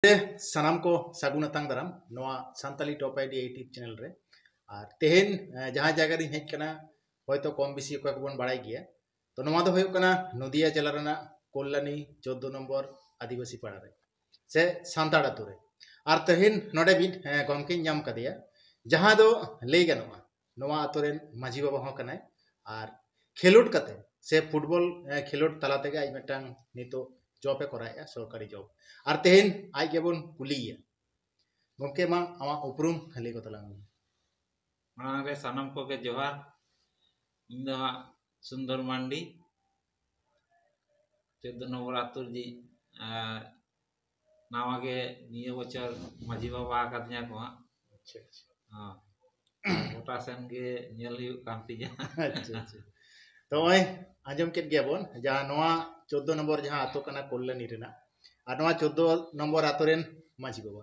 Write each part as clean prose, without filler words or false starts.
सानाम को सागुन अतांग दाराम नोआ सान्ताली top ID YouTube channel रे और तेहेन जहां जगह री हेज कना होयतो कम बेसी को बन बाड़ाय गया तो नोआ दो होयो कना नदिया जिला रेना कल्याणी 14 नंबर आदिवासी पाड़ा रे से सान्ताड़ आतु रे और तेहेन नोडे बिन गमके नाम कदिया जहां दो लई गनोआ नोआ आतु रेन माझी बाबा हो कनाय और खेलोड कते से फुटबॉल खेलोड तला तेगे आज मिटांग नितो जॉब कराया सरकारी जॉब और तेहेन आज गेबन कुलिया गमके मा आमा उपरुम हले को तलांग मांगे सानम को के जोहार इन दो सुंदर मांडी 14 नंबर आतुर जी नावा के निये बचर माझी बाबा आकादनिया को अच्छा हां गोटा सेन के नेल हुयु कान तिया अच्छा तो ओय आजम केट गेबन जहां नोआ 14 नंबर जहां आतो कना कल्याणी रेना और नोआ 14 नंबर आतो रेन माझी बाबा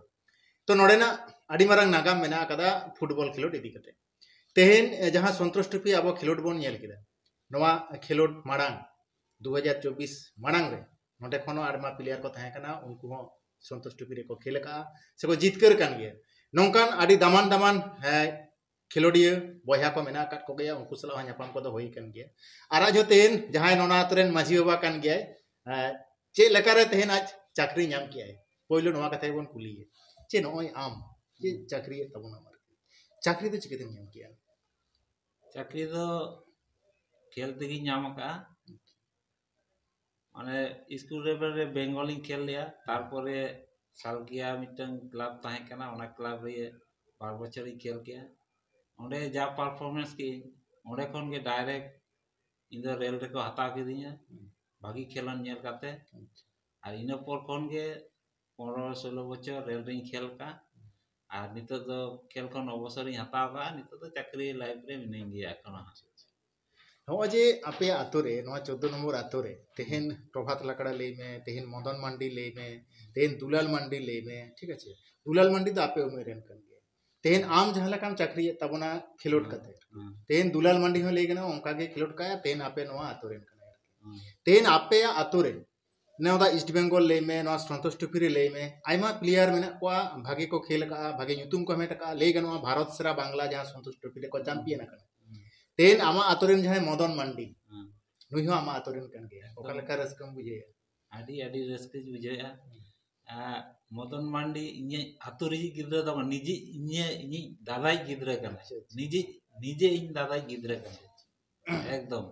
तो नोडेना आडी मारंग नागाम मेना कदा फुटबॉल खेलोड इदी कते तेहेन जहां संतोष ट्रॉफी अब खेलोड बन नेल किदा नोआ खेलोड माड़ांग 2024 माड़ांग रे नोडे खनो आडमा प्लेयर को तहे कना उनको हो संतोष ट्रॉफी रे को खेल का से को जितकर कान गया नौकान आडी दामान दामान खेलोडिया बया को मेना काट को गया उनको सला न्यापाम को दो होई कान गया आरा जो तेन जहां नोना आतरेन माझी बाबा कान गया चे लेकारे तेन आज चाकरी नाम किया पहिलो नोआ कथे बन कुलिए चे नोय आम चे चाकरी तबना मार चाकरी तो चिकेते नाम किया चाकरी दो खेल तेगी नाम का माने स्कूल लेवल रे बेंगली खेल लिया तारपरे सालकिया मिटन क्लब ताहे कना ओना क्लब रे 12 बछर खेल किया ओंडे जा परफॉर्मेंस की ओंडे खन के डायरेक्ट इन दो रेल रे को हता किदिया भागी खेलन नेल काते और इन पर खन के 15 16 बछर रेल रे खेल का और नितो दो खेल खन अवसर हता का नितो दो चाकरी लाइफ रे मिने गया कना जे आपे आतो रे 14 नंबर आतो रे तेहेन प्रभात लकड़ा ले में तेहेन मदन मंडी ले में तेहेन दुलाल मंडी ले में ठीक है दुलाल मंडी तो आपे उमेरन कन गए तेहेन आम जहां लकाम चाकरी तबना खेलोड कते तेहेन दुलाल मंडी हो ले गना उनका के खेलोड का तेहेन आपे नोआ आतो रेन कना तेहेन आपे आतो रे नोदा ईस्ट बंगाल ले में नोआ संतोष ट्रॉफी रे ले में आइमा प्लेयर मेना को भागे को खेल का भागे ᱧᱩᱛᱩᱢ को मेट का ले गनो भारत सेरा बांग्ला जहां संतोष ट्रॉफी रे को चैंपियन का तेन आमा आतोरेन जहां मदन मंडी नुई हो आमा आतोरेन कन गया ओका लेका रसकम बुझे आडी आडी रसके बुझेया मदन मंडी इnye आतोरी गिद्रा दा निजे इnye दादाई गिद्रा कना निजे निजे इन दादाई गिद्रा कना एकदम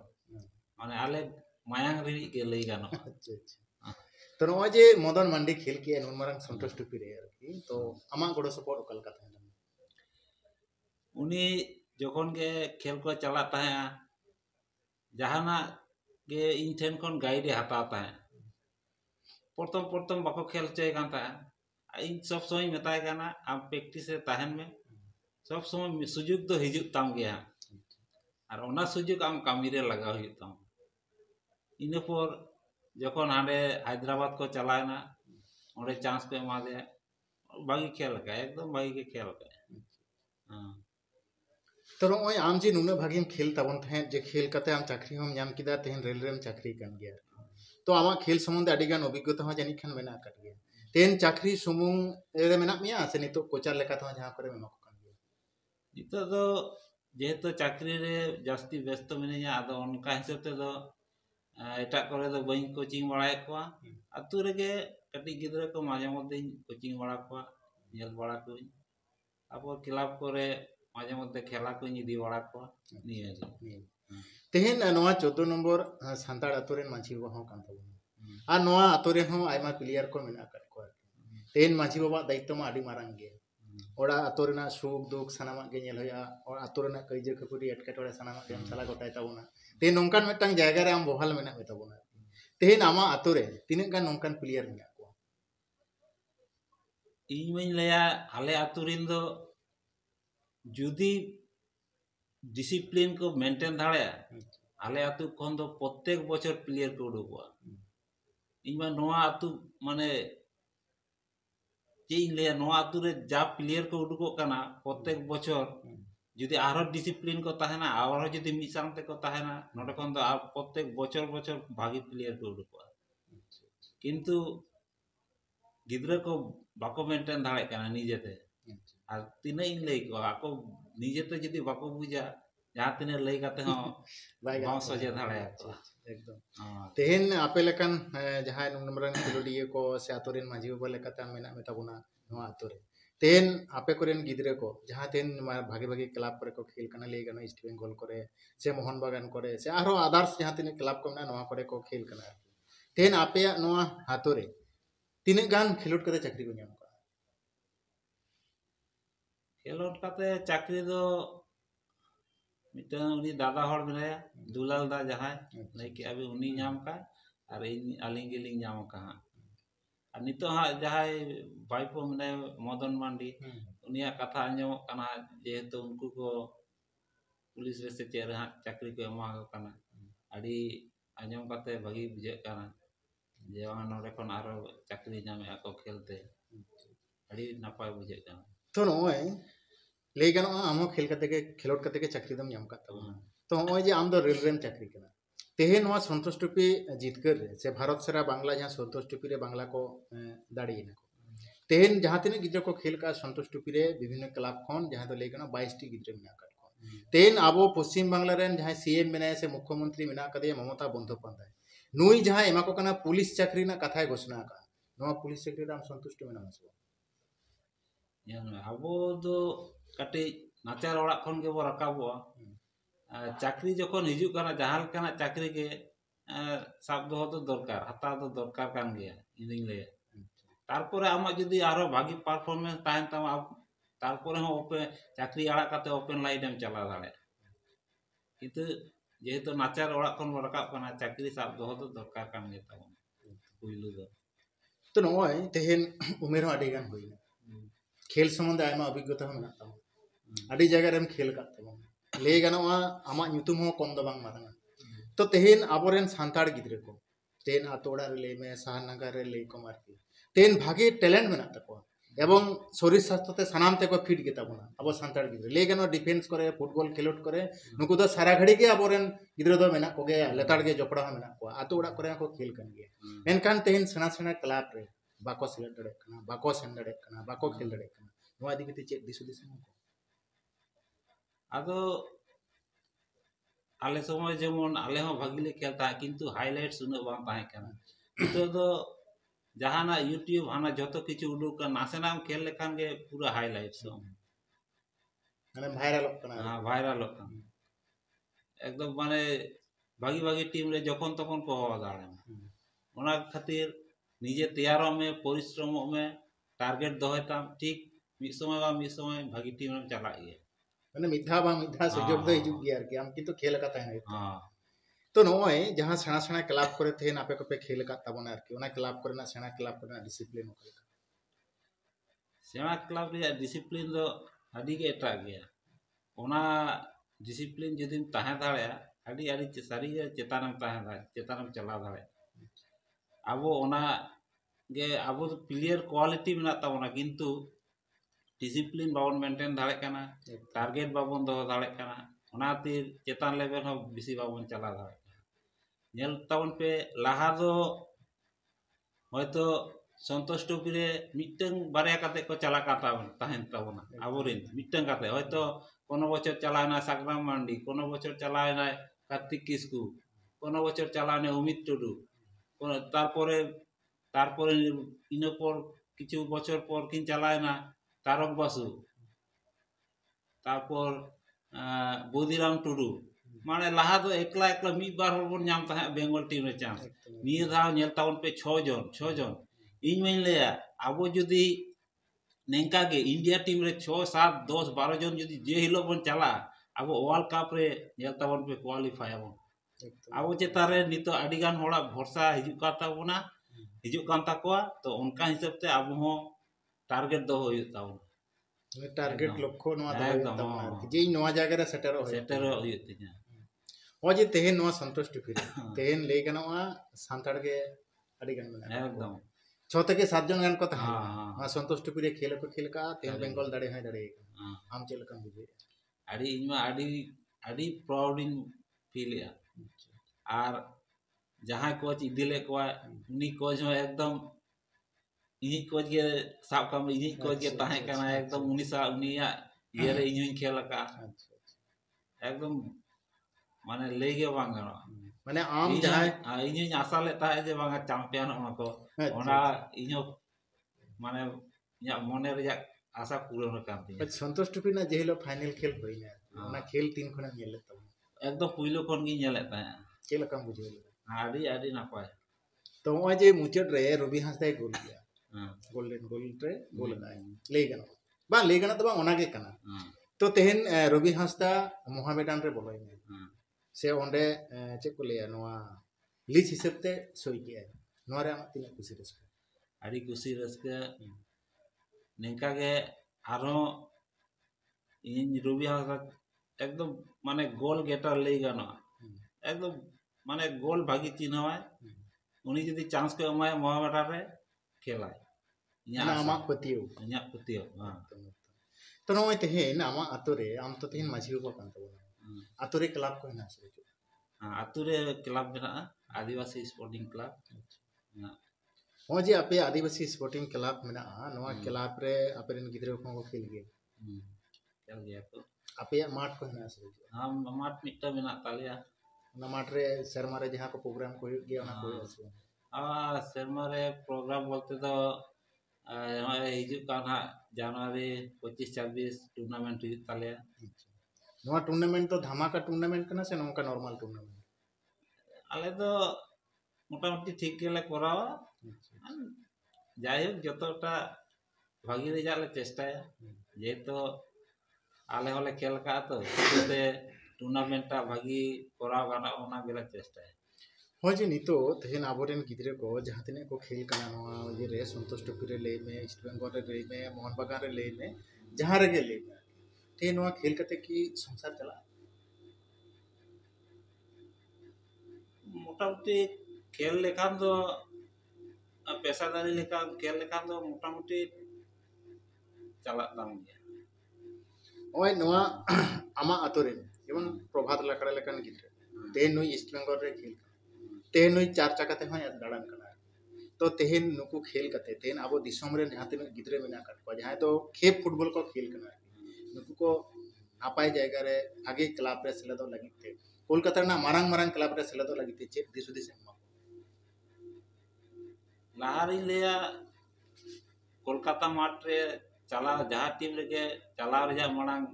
माने आले मायांग री के लई गानो अच्छा अच्छा तो नोआ जे मदन मंडी खेल के नुन मारंग संतोष ट्रॉफी रे आरकी तो आमा गोड़ो सपोर्ट ओकल का था उनी जखन के खेल को चला ताया जहाना के इन ठेन खन गाइड हता ताया प्रथम प्रथम बाको खेल चय कान ताया इन सब समय मेताय काना आम प्रैक्टिस रे ताहन में सब समय सुजुग दो हिजुक ताम गया और ओना सुजुग आम कामी रे लगा हुई ताम इन पर जखन हांडे हैदराबाद को चलाना ओंडे चांस को एमा दे बागी खेल का एकदम बागी के खेल का हां तो नोय आम जे नुना भागीम खेल तबन थे जे खेल कते आम चाकरी हम नाम किदा तेन रेल रेम चाकरी कन गया तो आमा खेल संबंध आडी गान अभिज्ञता हो जानि खान मेना कट गया तेन चाकरी सुमुंग रे मेना मिया से नितो कोचार लेका तो जहां करे मेमा को कन गया नितो दो जेहेतु चाकरी रे जास्ती व्यस्त मिनिया आदो उनका हिसाब ते दो एटा करे दो बई कोचिंग बड़ाय को अतु रेगे कटी गिदरा को माजे मध्य कोचिंग बड़ा को नेल बड़ा को अब क्लब करे माजे मध्य खेला को इदी बड़ा को निया तेहेन नोआ 14 नंबर सांताड़ आतोरेन माझी बाबा हो कान तबन आ नोआ आतोरेन हो आइमा प्लेयर को मेना कट को तेन माझी बाबा दायित्व मा आडी मारंग गे ओड़ा आतोरेना सुख दुख सनामा गे नेल होया और आतोरेना कइजे खपुरी एटकेटोड़े सनामा गे सला गोटाय ताबोना ते नोंकान मिटांग जायगा रे आम बहाल मेना बे ताबोना तेहेन आमा आतोरे तिने गान नोंकान प्लेयर मेना को इन मइन लया आले आतुरिन दो जुदी डिसिप्लिन को मेंटेन दाड़े आले आतु खन दो प्रत्येक बछर प्लेयर को उडुकवा इमा नोआ आतु माने जे ले नोआ आतु रे जा प्लेयर को उडुको कना प्रत्येक बछर जुदी आरो डिसिप्लिन को ताहेना आरो जुदी मि सांते को ताहेना नोडे खन दो प्रत्येक बछर बछर भागी प्लेयर को उडुकवा किंतु गिद्रा को bako maintain daᱲᱮᱜ ᱠᱟᱱᱟ ᱱᱤᱡᱮᱛᱮ ᱟᱨ ᱛᱤᱱᱟᱹᱜ ᱤᱧ ᱞᱟᱹᱭ ᱠᱚᱣᱟ ᱟᱠᱚ ᱱᱤᱡᱮᱛᱮ ᱡᱩᱫᱤ ᱵᱟᱠᱚ ᱵᱩᱡᱟ ᱡᱟᱦᱟᱸ ᱛᱤᱱᱟᱹᱜ ᱞᱟᱹᱭ ᱠᱟᱛᱮ ᱦᱚᱸ ᱵᱟᱝ ᱥᱚᱡᱷᱮ ᱫᱟᱲᱮᱭᱟᱠᱚᱣᱟ एकदम तेहन आपे लेकन जहां नम्बरन खिलोडिया को से आतो रेन माझी बाबा लेकाते मेना मेता बोना नवा आतो रे तेहन आपे कोरेन गिद्रे को जहां तेहन भागे भागे क्लब करे को खेल कना ले गनो ईस्ट बेंगल करे से मोहन बागान करे से आरो अदर्स जहां तिने क्लब को मेना नवा करे को खेल कना तेहन आपे नवा आतो रे तिने गान खिलोट करे चाकरी को ᱧᱟᱢ का खेलोट काते चाकरी दो मिटन उनी दादा हर मेनाया दुलाल दा जहां लay के अभी उनी ᱧᱟᱢ का और अलिंग गिलिंग ᱧᱟᱢ का और नितो हा जहां बाइपो मने मदन मांडी उनिया कथा आंजमक कना जेहेतु उनको को पुलिस रे से चेर हा चाकरी को एमा कना अडी आंजम काते भागी बुझे कना जे नोडे कोन आरो चाकरी ᱧᱟᱢे को खेलते अडी नापाय बुझे कना तो नोय ले गनो आमो खेल कते के खिलोट कते के चाकरी दम ᱧᱟᱢ का तो नोय जे आम दो रेल रेम चाकरी कना तेहे नोआ संतोष ट्रॉफी जीतकर से भारत सेरा बांग्ला जहां संतोष ट्रॉफी रे बांग्ला को दाड़ीना तेहन जहां तिने गिद्रा को खेल का संतोष ट्रॉफी रे विभिन्न क्लब खन जहां तो ले गनो 22 टी गिद्रा मेना का तेहन आबो पश्चिम बांग्ला रेन जहां सीएम मेना से मुख्यमंत्री मेना कदे ममता बंदोपाध्याय नुई जहां एमा को कना पुलिस चाकरी ना कथाय घोषणा का नोआ पुलिस चाकरी राम संतुष्ट मेना मसो आबो दो कटे नाचार ओड़ा खन के बो रकाबो चाकरी जखन हिजु कना जहां लेकाना चाकरी के साब दो तो दरकार हता तो दरकार कान गया इनिंग ले तारपरे आमा जदी आरो भागी परफॉर्मेंस ताहन तमा तारपरे हो ओपे चाकरी आड़ा काते ओपन लाइन एम चला दाड़े किंतु जेहेतु नाचार ओड़ा खन रकाब कना चाकरी साब दो तो दरकार कान गया तमा पुइलु दो तो नोय तेहन उमेर हो आडी गान होइना खेल संबंध आयमा अभिज्ञता हो मेना तमा आडी जगह रेम खेल का तमा ले गनोआ आमा ᱧᱩᱛᱩᱢ हो कम द बांग मारंगा तो तेहन आबोरेन सांताड़ गिद्रे को तेहन आतोड़ा रे ले में साहनगर रे ले को मारती तेहन भागे टैलेंट मेना तको एवं शरीर स्वास्थ्य ते सानाम ते को फिट गेता बना अब सांताड़ गिद्रे ले गनो डिफेंस करे फुटबॉल खेलोट करे नुकु दो सारा घड़ी के आबोरेन गिद्रे दो मेना को गे लेताड़ गे जपड़ा मेना को आतोड़ा करे को खेल कन गे एनकान तेहन सना सना क्लब रे बाको सेलेक्ट दड़े कना बाको सेन दड़े कना बाको खेल दड़े कना नोआ दिगते चेक दिसु दिस आदो आले समय जेमन आले हो भागीले खेलता किंतु हाइलाइट्स उन बांग ताहे कना तो दो जहाना यूट्यूब हाना जतो किछु उडुक का नासेनाम खेल लेखान गे पूरा हाइलाइट्स माने भाइरल कना हां वायरल कना एकदम माने भागी भागी टीम रे जखन तखन को हो दाड़े ओना खातिर निजे तैयारो में परिश्रम में टारगेट दोहता ठीक मिद समय भागी टीम में चला गया माने मिथा सुजोग दो हिजुग गया कि हम किंतु खेल का ताहे हां तो नोय जहां सेना सेना क्लब करे थे आपे को पे खेल का तबना आरकी ओना क्लब करे ना सेना क्लब करे डिसिप्लिन ओका सेना क्लब रे डिसिप्लिन दो अडी के एटा गया ओना डिसिप्लिन जदिन ताहे दाड़े अडी अडी सारी चेतानम ताहे दा चेतानम चला दाड़े आबो ओना गे आबो प्लेयर क्वालिटी मेना ताबोना किंतु डिसिप्लिन बाबन मेंटेन दाड़े कना टारगेट बाबन दो दाड़े कना ओना तिर चेतान लेवल हो बिसी बाबन चला दाड़े नेल ताबन पे लाहा दो होयतो संतोष टोपी रे मिटंग बारया काते को चला काता ताहेन ताबोना आबोरिन मिटंग काते होयतो कोनो बछर चलाना सागराम मांडी कोनो बछर चलाना कार्तिक किस्कू कोनो बछर चलाने अमित टुडू तारपरे तारपरे इनो पर किछु बछर पर किन चलाना तारक बासु तारपर बोधीराम टुडू माने लाहा दो एकला एकला मी बार होबन नाम ताहे बेंगल टीम रे चांस निय धाव नेल तावन पे 6 जन इन में लेया आबो जदी नेंका के इंडिया टीम रे 6 7 10 12 जन जदी जे हिलो बन चला आबो वर्ल्ड कप रे नेल तावन पे क्वालिफाई आबो आबो चेतारे नितो आडी गान होड़ा भरसा हिजु का ताबोना हिजु कान ताकोआ तो उनका हिसाब ते आबो हो टारगेट दो होय ताबोना टारगेट लक्ष्य नोआ दो जे नोआ जगह रे सेटरो होय तिना ओ जे तेहन नोआ संतोष ट्रॉफी तेहन ले गनोआ सांताड़ के आडी गान मेना एकदम 6 থেকে 7 जन गान को था हां संतोष ट्रॉफी रे खेल का तेहन बेंगल दाड़े है दाड़े आम चेल का बुझे आडी इमा आडी प्राउड इन फील या आर जहां कोच इदिले को उनी कोच हो एकदम ᱤᱧᱤᱡ ᱠᱳᱪ ᱜᱮ ᱥᱟᱵ ᱠᱟᱜ ᱢᱮ ᱤᱧᱤᱡ ᱠᱳᱪ ᱜᱮ ᱛᱟᱦᱮᱸ ᱠᱟᱱᱟ ᱮᱠᱫᱚम ᱩᱱᱤ ᱥᱟᱶ ᱩᱱᱤᱭᱟᱜ ᱤᱭᱟᱹᱨᱮ ᱤᱧ ᱦᱚᱧ ᱠᱷᱮᱞ ᱟᱠᱟᱜᱼᱟ ᱟᱪᱪᱷᱟ ᱮᱠᱫᱚম ᱢᱟᱱᱮ ᱞᱟᱹᱭ ᱜᱮ ᱵᱟᱝ ᱜᱟᱱᱚᱜᱼᱟ মানে আম যাহাই ᱤᱧ ᱦᱚᱧ ᱟᱥᱟ ᱞᱮᱫ ᱛᱟᱦᱮᱸᱫ ᱡᱮ ᱵᱟᱝᱟ ᱪᱟᱢᱯᱤᱭᱟᱱᱚᱜ ᱢᱟᱠᱚ ᱟᱪᱪᱷᱟ, ᱚᱱᱟ ᱤᱧ ᱦᱚᱸ ᱢᱟᱱᱮ ᱤᱧᱟᱹᱜ ᱢᱚᱱᱮ ᱨᱮᱭᱟᱜ ᱟᱥᱟ ᱯᱩᱨᱚᱱ ᱟᱠᱟᱱ ᱛᱤᱧᱟ সন্তোষ ট্রফি না যে হলো ফাইনাল খেল হইনা ওনা খেল তিন খনা ᱧᱮᱞ ᱞᱮᱫ ᱛᱟᱵᱚᱱᱟ ᱮᱠᱫᱚম ᱯᱩᱭᱞᱳ ᱠᱷᱚᱱ ᱜᱤᱧ ᱧᱮᱞᱮᱫ ᱛᱟᱦᱮᱸᱫ ᱪᱮᱫ ᱞᱮᱠᱟᱢ ᱵᱩᱡᱷᱟᱹᱣ ᱞᱮᱫᱟ ᱟᱹᱰᱤ ᱱᱟᱯᱟᱭ ᱛᱚ ᱱᱚᱜᱼᱚᱭ ᱡᱮ ᱢᱩᱪᱟᱹᱫ ᱨᱮ ᱨᱚᱵᱤ ᱦᱟᱸᱥᱫᱟᱭ ᱜᱳᱞ ᱠᱮᱜᱼᱟ গোল্ডেন গোল রে গোল আদায় ᱞᱟᱹᱭ ᱜᱟᱱᱚᱜᱼᱟ ᱵᱟᱝ ᱞᱟᱹᱭ ᱜᱟᱱᱚᱜ ᱫᱚ ᱵᱟᱝ ᱚᱱᱟᱜᱮ ᱠᱟᱱᱟ ᱛᱚ ᱛᱮᱦᱮᱧ ᱨᱚᱵᱤ ᱦᱟᱸᱥᱫᱟ ᱢᱚᱦᱟᱢᱮᱰᱟᱱ ᱨᱮ ᱵᱚᱞᱚᱭᱮᱱᱟ ᱥᱮ ᱚᱸᱰᱮ ᱪᱮᱫ ᱠᱚ ᱞᱟᱹᱭᱟ ᱱᱚᱣᱟ ᱞᱤᱡ ᱦᱤᱥᱟᱹᱵ ᱛᱮ ᱥᱳᱭ ᱠᱮᱜᱼᱟᱭ ᱱᱚᱣᱟ ᱨᱮ ᱟᱢᱟᱜ ᱛᱤᱱᱟᱹᱜ ᱠᱩᱥᱤ ᱨᱟᱹᱥᱠᱟᱹ ᱟᱹᱰᱤ ᱠᱩᱥᱤ ᱨᱟᱹᱥᱠᱟᱹ ᱱᱤᱝᱠᱟ ᱜᱮ ᱟᱨᱦᱚᱸ ᱤᱧ ᱨᱚᱵᱤ ᱦᱟᱸᱥᱫᱟ ᱮᱠᱫᱚম ᱢᱟᱱᱮ গোল গেটার ᱞᱟᱹᱭ গাᱱᱚᱜᱼᱟ একদম মানে গোল ভাগি চিহ্নওয়ায় উনি যদি চান্স কো এমায় মহামেডান রে খেলায় মানে আমার পাতিয়াও ইᱧᱟᱹᱜ ᱯᱟᱹᱛᱭᱟᱹᱣ তো নয় তেহেন আমার আতরে আম তো তেহেন মাঝি বাবা কান তাবনা আতরে ক্লাব কো হেনা সে ᱟᱛᱳ ᱨᱮ ᱠᱞᱟᱵ ᱢᱮᱱᱟᱜᱼᱟ ᱟᱹᱫᱤᱵᱟᱹᱥᱤ ᱥᱯᱳᱨᱴᱤᱝ ᱠᱞᱟᱵ ᱱᱚᱜᱼᱚᱭ ᱡᱮ ᱟᱯᱮ ᱟᱹᱫᱤᱵᱟᱹᱥᱤ ᱥᱯᱳᱨᱴᱤᱝ ᱠᱞᱟᱵ ᱢᱮᱱᱟᱜᱼᱟ ᱱᱚᱣᱟ ᱠᱞᱟᱵ ᱨᱮ ᱟᱯᱮ ᱨᱮᱱ ᱜᱤᱫᱽᱨᱟᱹ ᱠᱚ ᱠᱷᱮᱞ ᱜᱮᱭᱟ ᱠᱷᱮᱞ ᱜᱮᱭᱟ ᱠᱚ ᱟᱯᱮᱭᱟᱜ ᱢᱟᱴᱷ ᱠᱚ ᱦᱮᱱᱟᱜᱼᱟ ᱥᱮ ᱢᱟᱴᱷ ᱢᱤᱫᱴᱟᱝ ᱢᱮᱱᱟᱜ ᱛᱟᱞᱮᱭᱟ ᱚᱱᱟ ᱢᱟᱴᱷ ᱨᱮ ᱥᱮᱨᱢᱟ ᱨᱮ ᱡᱟᱦᱟᱸ ᱠᱚ ᱯᱨᱳᱜᱨᱟᱢ ᱠᱚ ᱦᱩᱭᱩᱜ ᱜᱮᱭᱟ ᱚᱱᱟ ᱠᱚ ᱦᱩᱭᱩᱜᱼᱟ ᱥᱮ ᱥᱮᱨᱢᱟ ᱨᱮ ᱯᱨᱳᱜᱨᱟम ᱵᱚᱞᱛᱮ ᱫᱚ ᱱᱚᱜᱼᱚᱭ ᱦᱤᱡᱩᱜ ᱠᱟᱱ ᱦᱟᱸᱜ ᱡᱟᱱᱩᱣᱟᱨᱤ 25-26 ᱴᱩᱨᱱᱟᱢᱮᱱᱴ ᱦᱩᱭᱩᱜ ᱛᱟᱞᱮᱭᱟ ᱱᱚᱣᱟ ᱴᱩᱨᱱᱟᱢᱮᱱᱴ ᱫᱚ ᱫᱷᱟᱢᱟᱠᱟ ᱴᱩᱨᱱᱟᱢᱮᱱᱴ ᱠᱟᱱᱟ ᱥᱮ ᱱᱚᱝᱠᱟ ᱱᱚᱨᱢᱟল ᱴᱩᱨᱱᱟᱢᱮᱱᱴ ᱟᱞᱮ ᱫᱚ মোটামুটি ঠিক গেলে করাওয়া যাই হোক যতটা ভাগি রেজাল্ট লে চেষ্টায়া যেহেতু আলে হলে খেল কাগা তো যাতে টুর্নামেন্টটা ভাগি করাও গানা ওনা গেলে চেষ্টায়া ᱦᱚᱸ ᱡᱮ ᱱᱤᱛᱚᱜ ᱛᱮᱦᱮᱧ ᱟᱵᱚᱨᱮᱱ ᱜᱤᱫᱽᱨᱟᱹ ᱠᱚ ᱡᱟᱦᱟᱸ ᱛᱤᱱᱟᱹᱜ ᱠᱚ ᱠᱷᱮᱞ ᱠᱟᱱᱟ ᱱᱚᱣᱟ ᱤᱭᱟᱹ ᱨᱮ ᱥᱚᱱᱛᱳᱥ ᱴᱨᱚᱯᱷᱤ ᱨᱮ ᱞᱟᱹᱭ ᱢᱮ ᱤᱥᱴ ᱵᱮᱝᱜᱚᱞ ᱨᱮ ᱞᱟᱹᱭ ᱢᱮ ᱢᱳᱦᱚᱱ ᱵᱟᱜᱟᱱ ᱨᱮ ᱞᱟᱹᱭ ᱢᱮ ᱡᱟᱦᱟᱸ ᱨᱮᱜᱮ ᱞᱟᱹᱭ ᱢᱮ ᱛᱮᱦᱮᱧ ᱱᱚᱣᱟ ᱠᱷᱮᱞ ᱠᱟᱛᱮ ᱠᱤ ᱥᱚᱝᱥᱟᱨ ᱪᱟᱞᱟᱜᱼᱟ মোটামুটি খেল লেখান তো পেশাদারি লেখা খেল লেখান তো মোটামুটি চালাক তাম গিয়া ᱱᱚᱜᱼᱚᱭ ᱱᱚᱣᱟ ᱟᱢᱟᱜ ᱟᱛᱳ ᱨᱮ ᱡᱮᱢᱚᱱ ᱯᱨᱚᱵᱷᱟᱛ ᱞᱟᱠᱲᱟ ᱞᱮᱠᱟᱱ ᱜᱤᱫᱽᱨᱟᱹ ᱛᱮᱦᱮᱧ ᱱᱩᱭ ᱤᱥᱴ ᱵᱮᱝᱜᱚᱞ ᱨᱮ ᱠᱷᱮᱞ ᱛᱮᱦᱮᱧ ᱱᱩᱭ 4 ᱪᱟᱠᱟ ᱛᱮᱦᱚᱸ ᱫᱟᱬᱟᱱ ᱠᱟᱱᱟ तो तेहेन नुकु खेल कते तेहेन अब दिसम रे जहाँ तीन गिद्रे मेना काट को जहाँ तो खेप फुटबॉल को खेल करना नुकु को नापाय जायगा रे आगे क्लब रे सेलेदो लगी थे कोलकाता ना मारांग मारांग क्लब रे सेलेदो लगी थे चेक दिसु दिसम लाहारी लेया कोलकाता माठ रे चला जहाँ टीम रे चला रे मांग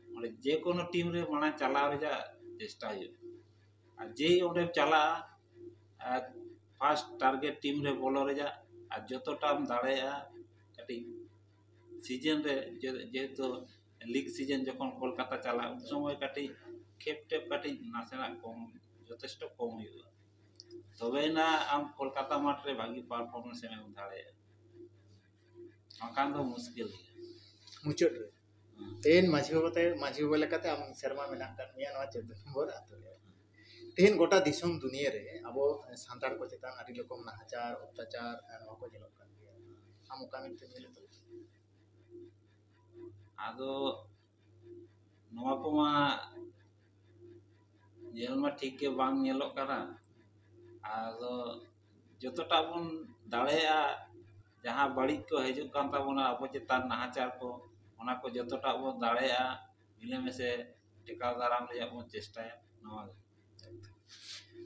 माने जे कोनो टीम रे मांग चला रे चेष्टा हो जे ओडे चला फार्स्ट टारगेट टीम रे बोलो रे जोतोटाम दाड़ेया कटी सीजन रे जेहेतु लीग सीजन जखन कोलकाता चला उन समय कटी खेप टेप कटी नासेना कम যথেষ্ট কম हुआ तबे ना आम कोलकाता माठ रे भागी परफॉर्मेंस एम दाड़ेया आकान दो मुश्किल मुचट रे तेन माझी बाबा लेकाते आम शर्मा मेना कर मिया नवा चेतन बोर आतो तेहन गोटा दिसम दुनिया रे अब सांतार को चेतान आदि रकम नाहाचार अत्याचार नवा को जेलो कान गया आम ओकामिन ते मिले तो आदो नवा को मा जेल मा ठीक के बांग नेलो काना आदो जतोटा बन दाड़ेया जहाँ बड़ी को हजू कान ताबोना अब चेतान नाहाचार को ओना को जतोटा बन दाड़ेया मिले में से टिकाव दाराम रे बन चेष्टाया नवा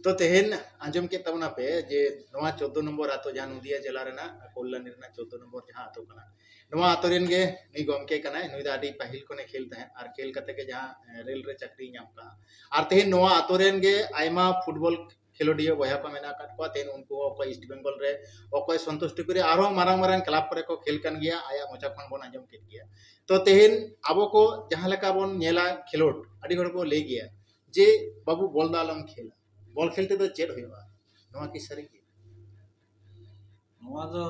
तो तेहन आंजम के तबना पे जे नवा 14 नंबर आतो जहां नदिया जिला रेना कोल्लानी रेना 14 नंबर जहां आतो कना नवा आतो रेन गे नी गमके कना नुई दा आडी पहिल कोने खेलता है आर खेल कते के जहां रेल रे चक्री नाम का आर तेहन नवा आतो रेन गे आयमा फुटबॉल खेलोडिया बया को मेना काट को तेन उनको अको ईस्ट बेंगल रे अको संतोष टुकुरी आरो मारांग मारांग क्लब करे को खेल कन गया आया मोचा खन बन आंजम के गया तो तेहन आबो को जहां लेका बन नेला खेलोड आडी हड़ को ले गया जे बाबू बॉल दालम खेला बॉल खेलते तो चेड हुआ नवा की सरी नवा दो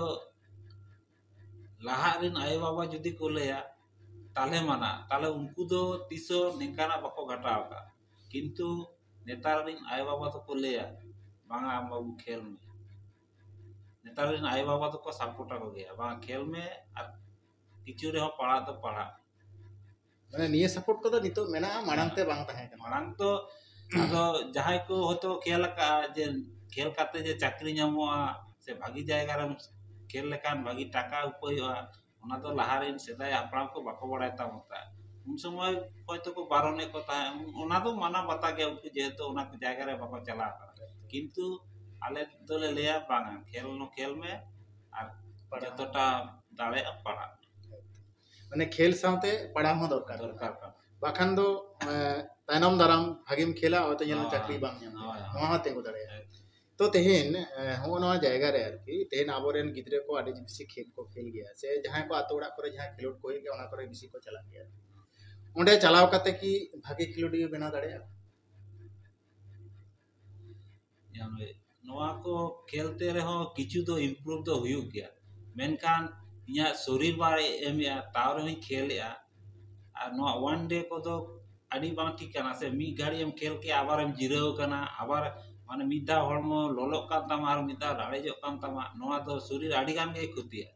लाहा रिन आय बाबा जुदी को लेया ताले माना ताले उनको दो तीसो निकाना बको घटाव का किंतु नेतार रिन आय बाबा तो को लेया बांगा आम बाबू खेल में नेतार रिन आय बाबा तो को सपोर्ट को गया बांगा खेल में और किचु रे हो पढ़ा तो पढ़ा माने निये सपोर्ट को तो नितो मेना मांग ते बांग ताहे मांग तो आदो जहां को होतो खेल का जे खेल काते जे चाकरी नामोआ से भागी जाएगा रे खेल लेखान भागी टाका उपायोगा ओना तो लहारे सेदाय हापड़ाम को बाको बड़ाय तामता उन समय हयतो को बारणे को ता ओना तो माना बाता के उनको जेहेतु ओना जायगा रे बाको चला किंतु आले दोले लेया बांगा खेल में और जतटा दाड़े पड़ा माने खेल साथे पढ़ा हो दरकार दरकार का बाखान दो तायनम दाराम भागीम खेला और तो चाकरी बाम नवा तेगो दाड़े तो तेहेन हो नवा जायगा रे आरकी तेहेन आबोरेन गिद्रे को आडि बिसी खेल को खेल गया से जहां को आतो उड़ा करे जहां खेलोड को गया ओना करे बिसी को चला गया ओंडे चलाव काते की भागे खेलोडी बना दाड़े नवा को खेलते रहो किछु तो इम्प्रूव तो हुयु गया मेनकान इया शरीर बारे एमिया ताव रही खेलया और नवा वन डे को तो आडि बांग ठीक kana से मी घड़ी हम खेल के आबार हम जिराव kana आबार माने मिदा हड़मो लोलो कान तामा और मिदा राड़ेजो कान तामा नवा तो शरीर आडि गान के खुतिया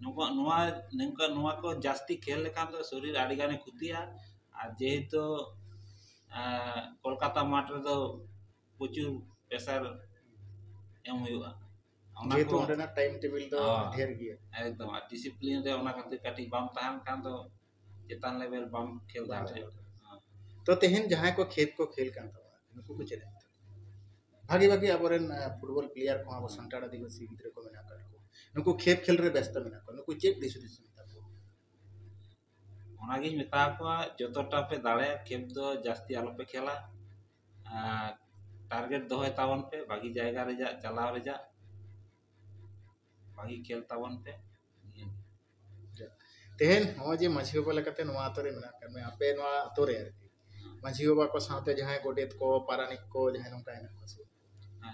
नवा को जास्ती खेल लेखान तो शरीर आडि गाने खुतिया और जेहेतु कोलकाता माठ रे तो प्रचुर प्रेशर एम हुआ जेहेतु ओंडेना टाइम टेबल तो ढेर गया एकदम डिसिप्लिन रे ओना खातिर काटी बाम ताहन कान तो चेतान लेवल बाम खेल दाड़े तो तेहेन जहां को खेल कान तावा नुकु को चले भागी भागी आबोरेन फुटबॉल प्लेयर को आबो संटाड़ आदिवासी गिद्रे को मेना कर को नुकु खेल रे व्यस्त मेना को नुकु चेक दिस मेता को ओनागी मेता को जतटा पे दाड़े खेल दो जास्ती आलो पे खेला टारगेट दोहय तावन पे भागी जायगा रे जा चलाव रे जा भागी खेल तावन पे तेहेन हो जे माझी बाबा लेकाते नवा आतो रे मेना कर में आपे नवा आतो रे आरकी माझी बाबा को साथे जहां गोडेत को पारानिक को जहां नंका एना को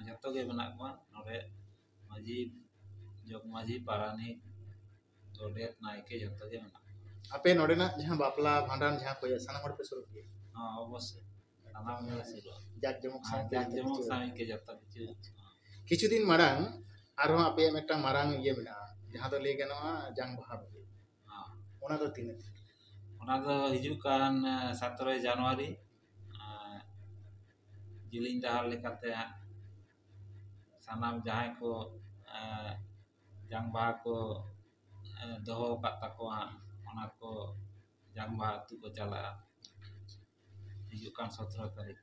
जतो गे मेना को नोरे माझी जग माझी पारानिक गोडेत नायके जतो गे मेना आपे नोडेना जहां बापला भांडान जहां को साना हर पे शुरू किए हां अवश्य साना में शुरू जाक जमक सामी के जतो किछु दिन मारांग आरो आपे मेटा मारांग ये मेना जहां तो ले गनवा जांग बहा हां ओना तो तीन ओना तो हिजु कान 17 जनवरी जिलिंग दहार लेकाते सानाम जहां को जांग बहा को दोहो का तकोआ ओना को जांग बहा तु को चला हिजु कान 17 तारीख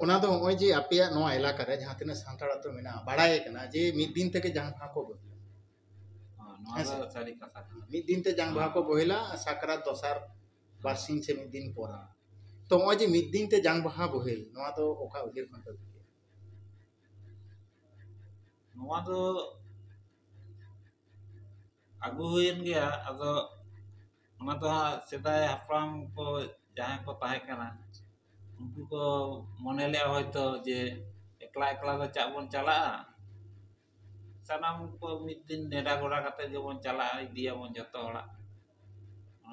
ओना तो होय जे आपे नवा इलाका रे जहां तिना सांताड़ तो मेना बाड़ाय कना जे मिद दिन तक जांग बहा को हां नवा सारी कथा मिद दिन ते जांग बहा को बोहिला साकरात दोसार बासिंग से मिद दिन पोरा तो होय जे मिद दिन ते जांग बहा बोहिल नवा तो ओका उजेर खन तो नवा तो आगु हुयन गया अदो ओना तो सेदाय हापराम को जहां को ताहे कना उनको को मने ले होयतो जे एकला एकला तो चा बोन चला सनाम को मिद दिन नेडा गोड़ा काते जे बोन चला दिया बोन जतो हड़ा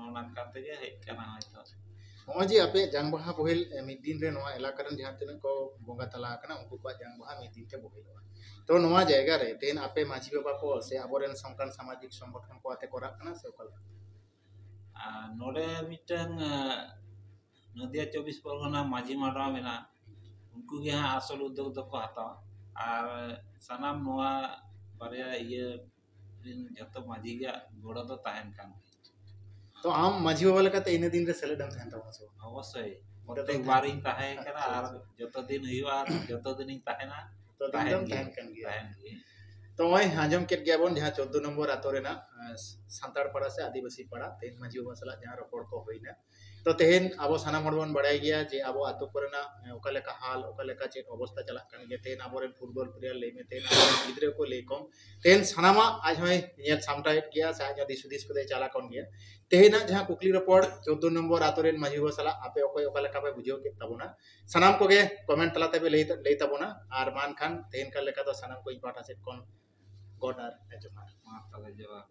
ओना काते के हे कना होयतो होय जे आपे जांग बहा बोहिल मिद दिन रे नवा इलाका रन जहां तिना को बोंगा तला कना उनको को जांग बहा मिद दिन ते बोहिल तो नवा जायगा रे तेन आपे माझी बाबा को से आबोरेन संकान सामाजिक संगठन को आते कोरा कना से ओकल नोडे मिटन नदिया 24 परगना माझी माडवा मेना उनको के हां असल उद्योग दो को हता और सनाम नवा बारिया ये दिन जतो माझी गया गोड़ा तो ताहन कान तो आम माझी बाबा लेकाते इन दिन रे सेलेडम थान तावा सो अवश्य प्रत्येक बार इन ताहे करा और जतो दिन हुआ जतो दिन ताहेना तो दिन थान कान गया तो ओय आजम केट गया बोन जहां 14 नंबर आतो रेना सांताड़ पाड़ा से आदिवासी पाड़ा तेन माझी बाबा सला जहां रपड़ को होइना तो तेहन आबो साना मडबन बड़ाय गया जे आबो आतो कोरेना ओका लेका हाल ओका लेका चेक अवस्था चला कान गया तेन आबोरेन फुटबॉल प्लेयर ले में तेन आबो गिद्रे को ले कम तेन सानामा आज होय नेल सामटाइट गया सा आज दिसुदिस को दे चला कोन गया तेहना जहां कुकली रपड़ 14 नंबर आतो रेन माझी बाबा सला आपे ओको ओका लेका पे बुझियो के तबोना सानाम को गे कमेंट तलाते बे ले तबोना आर मान खान तेन का लेका तो सानाम को इ पाटा से कोन गॉड आर एजमार मा तले जवाब